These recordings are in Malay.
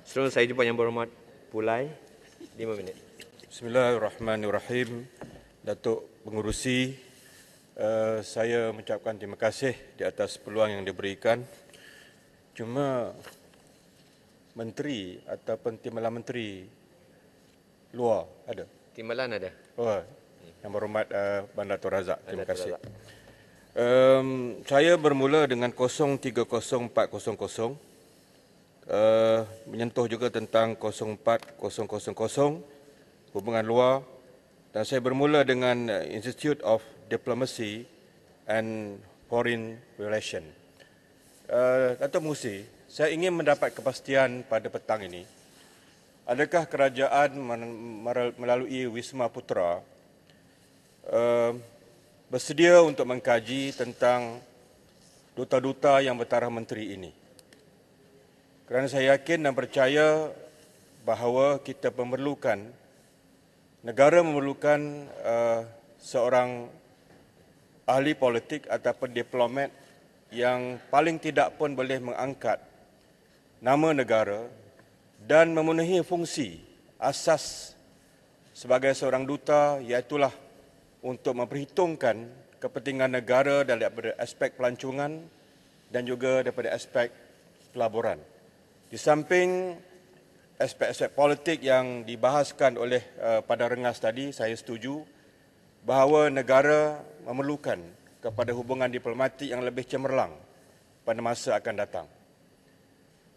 Seluruh saya jumpa yang berhormat Pulai, 5 minit. Bismillahirrahmanirrahim. Datuk Pengerusi, saya mengucapkan terima kasih di atas peluang yang diberikan. Cuma menteri ataupun timbalan menteri luar ada? Timbalan ada. Oh, yang berhormat Ban Dato' Razak. Terima Dato' kasih. Razak. Saya bermula dengan 030400, menyentuh juga tentang 04000 hubungan luar, dan saya bermula dengan Institute of Diplomacy and Foreign Relations. Datuk Pengerusi, saya ingin mendapat kepastian pada petang ini, adakah kerajaan melalui Wisma Putra bersedia untuk mengkaji tentang duta-duta yang bertaraf menteri ini? Kerana saya yakin dan percaya bahawa kita negara memerlukan seorang ahli politik ataupun diplomat yang paling tidak pun boleh mengangkat nama negara dan memenuhi fungsi asas sebagai seorang duta, iaitulah untuk memperhitungkan kepentingan negara daripada aspek pelancongan dan juga daripada aspek pelaburan. Di samping aspek-aspek politik yang dibahaskan oleh pada rengas tadi, saya setuju bahawa negara memerlukan kepada hubungan diplomatik yang lebih cemerlang pada masa akan datang.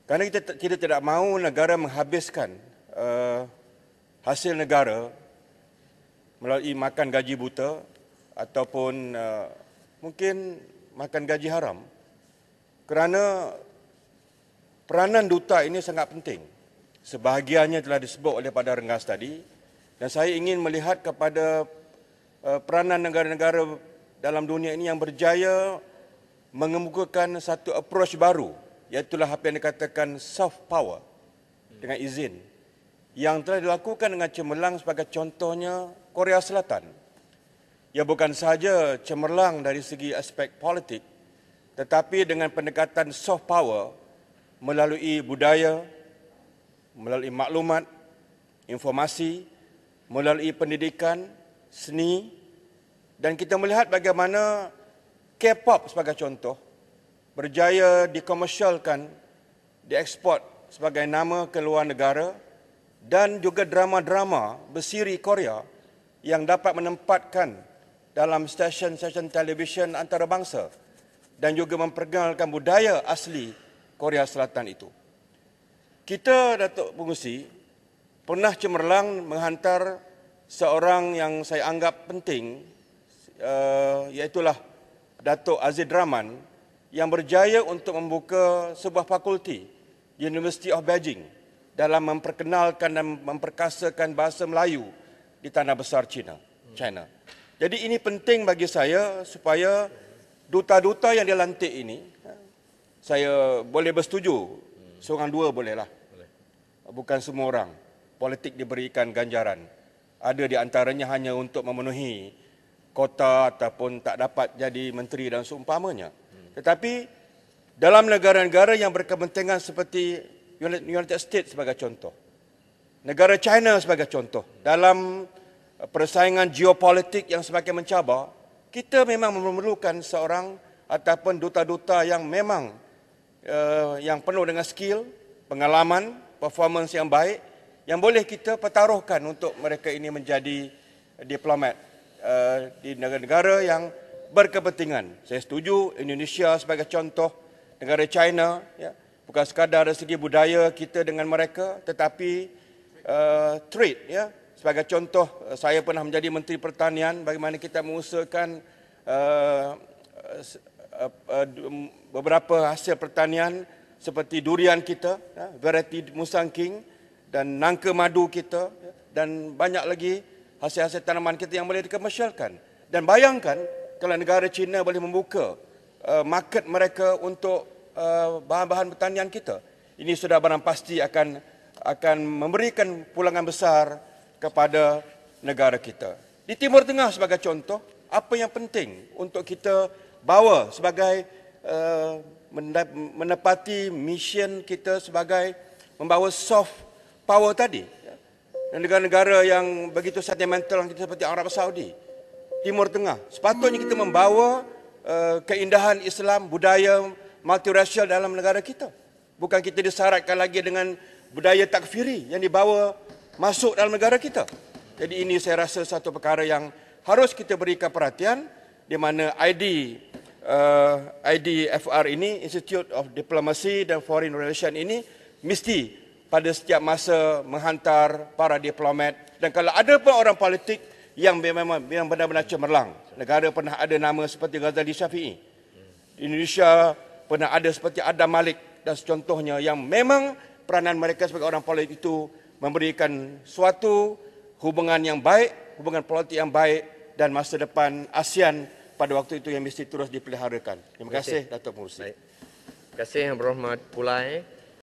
Kerana kita tidak mahu negara menghabiskan hasil negara melalui makan gaji buta ataupun mungkin makan gaji haram. Kerana peranan duta ini sangat penting. Sebahagiannya telah disebut oleh pada rengas tadi, dan saya ingin melihat kepada peranan negara-negara dalam dunia ini yang berjaya mengemukakan satu approach baru, iaitu apa yang dikatakan soft power dengan izin, yang telah dilakukan dengan cemerlang. Sebagai contohnya Korea Selatan. Ia bukan sahaja cemerlang dari segi aspek politik, tetapi dengan pendekatan soft power melalui budaya, melalui maklumat, informasi, melalui pendidikan, seni, dan kita melihat bagaimana K-pop sebagai contoh berjaya dikomersialkan, diekspor sebagai nama ke luar negara, dan juga drama-drama bersiri Korea yang dapat menempatkan dalam stesen-stesen televisyen antarabangsa dan juga memperkenalkan budaya asli Korea Selatan itu. Kita, Datuk Pengerusi, pernah cemerlang menghantar seorang yang saya anggap penting, iaitulah Datuk Aziz Rahman, yang berjaya untuk membuka sebuah fakulti di University of Beijing dalam memperkenalkan dan memperkasakan bahasa Melayu di tanah besar China. Jadi ini penting bagi saya supaya duta-duta yang dilantik ini, saya boleh bersetuju, seorang dua bolehlah. Bukan semua orang. Politik diberikan ganjaran. Ada di antaranya hanya untuk memenuhi kota ataupun tak dapat jadi menteri dan seumpamanya. Tetapi dalam negara-negara yang berkepentingan seperti United States sebagai contoh, negara China sebagai contoh, dalam persaingan geopolitik yang semakin mencabar, kita memang memerlukan seorang ataupun duta-duta yang memang yang penuh dengan skill, pengalaman, performance yang baik, yang boleh kita pertaruhkan untuk mereka ini menjadi diplomat di negara-negara yang berkepentingan. Saya setuju Indonesia sebagai contoh, negara China, ya, bukan sekadar dari segi budaya kita dengan mereka, tetapi trade, ya. Sebagai contoh, saya pernah menjadi Menteri Pertanian, bagaimana kita mengusahakan beberapa hasil pertanian seperti durian kita, variety Musang King, dan nangka madu kita, dan banyak lagi hasil-hasil tanaman kita yang boleh dikomersialkan. Dan bayangkan kalau negara China boleh membuka market mereka untuk bahan-bahan pertanian kita. Ini sudah barang pasti akan memberikan pulangan besar kepada negara kita. Di Timur Tengah sebagai contoh, apa yang penting untuk kita bawa sebagai menepati mission kita sebagai membawa soft power tadi. Dan negara-negara yang begitu sentimental seperti Arab Saudi, Timur Tengah, sepatutnya kita membawa keindahan Islam, budaya multirasial dalam negara kita. Bukan kita disaratkan lagi dengan budaya takfiri yang dibawa masuk dalam negara kita. Jadi ini saya rasa satu perkara yang harus kita berikan perhatian, di mana IDFR ini, Institute of Diplomacy dan Foreign Relations ini, mesti pada setiap masa menghantar para diplomat. Dan kalau ada pun orang politik yang memang benar-benar cemerlang, negara pernah ada nama seperti Ghazali Syafi'i, Indonesia pernah ada seperti Adam Malik dan secontohnya, yang memang peranan mereka sebagai orang politik itu memberikan suatu hubungan yang baik, hubungan politik yang baik, dan masa depan ASEAN pada waktu itu yang mesti terus dipeliharakan. Terima kasih, Datuk Pengerusi. Terima kasih Yang Berhormat Pulai.